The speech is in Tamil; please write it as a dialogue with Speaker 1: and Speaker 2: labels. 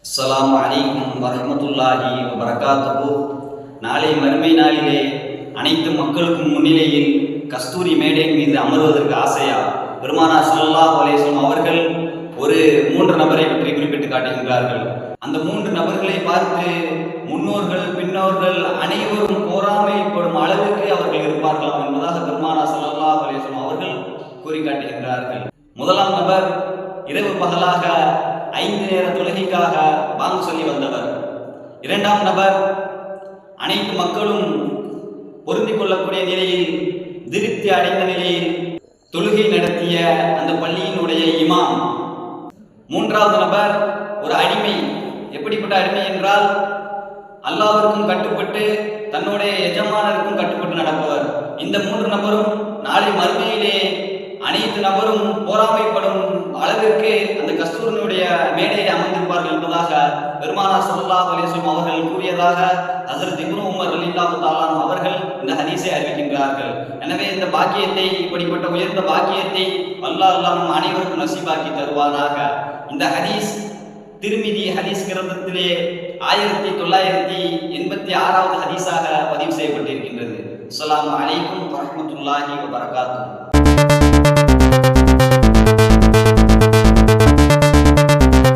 Speaker 1: அஸ்ஸலாமு அலைக்கும் வரஹ்மத்துல்லாஹி வபரகாத்துஹு. நாளை மறுமை நாளிலே அனைத்து மக்களுக்கும் முன்னிலையில் கஸ்தூரி மேடை மீது அமர்வதற்கு ஆசையா பெருமானார் ஸல்லல்லாஹு அலைஹி வஸல்லம் அவர்கள் ஒரு 3 நபரை பற்றி குறிப்பிட்டு காட்டுகின்றார்கள். அந்த 3 நபர்களை பார்த்து முன்னோர்கள் பின்னோர்கள் அனைவரும் பொறாமைப்படும் அளவுக்கு அவர்கள் இருப்பார்களாம் என்பதாக பெருமானார் ஸல்லல்லாஹு அலைஹி வஸல்லம் அவர்கள் கூறி காட்டுகின்றார்கள். முதலாம் நபர் இரவு பகலாக 5 நேர தொழுகைக்காக பாங்கு சொல்லி வந்தவர். இரண்டாம் நபர் அனைத்து மக்களும் பொருந்திக் கொள்ளக்கூடிய நிலையில் திருப்தி அடைந்த நிலையில் தொழுகை நடத்திய அந்த பள்ளியினுடைய இமாம். மூன்றாவது நபர் ஒரு அடிமை. எப்படிப்பட்ட அடிமை என்றால் அல்லாஹ்விற்கும் கட்டுப்பட்டு தன்னுடைய எஜமானருக்கும் கட்டுப்பட்டு நடப்பவர். இந்த 3 நபரும் நாளை மறுமையிலே அனைத்து நபரும் போராமைப்படும் அளவிற்கு அந்த கஸ்தூரினுடைய மேடையை அமர்ந்திருப்பார்கள் என்பதாக பெருமானார் ஸல்லல்லாஹு அலைஹி வஸல்லம் அவர்கள் கூறியதாக ஹஜ்ரத் இப்னு உமர் ரலியல்லாஹு தஆலா அவர்கள் இந்த ஹதீஸை அறிவிக்கின்றார்கள். எனவே இந்த பாக்கியத்தை, இப்படிப்பட்ட உயர்ந்த பாக்கியத்தை அல்லாஹ் நம் அனைவருக்கும் நசீபாக்கி தருவானாக. இந்த ஹதீஸ் திருமிதி ஹதீஸ் கிரந்தத்திலே 1986வது ஹதீஸாக பதிவு செய்யப்பட்டிருக்கின்றது. அஸ்ஸலாமு அலைக்கும் வரஹ்மத்துல்லாஹி வபரகாத்துஹு.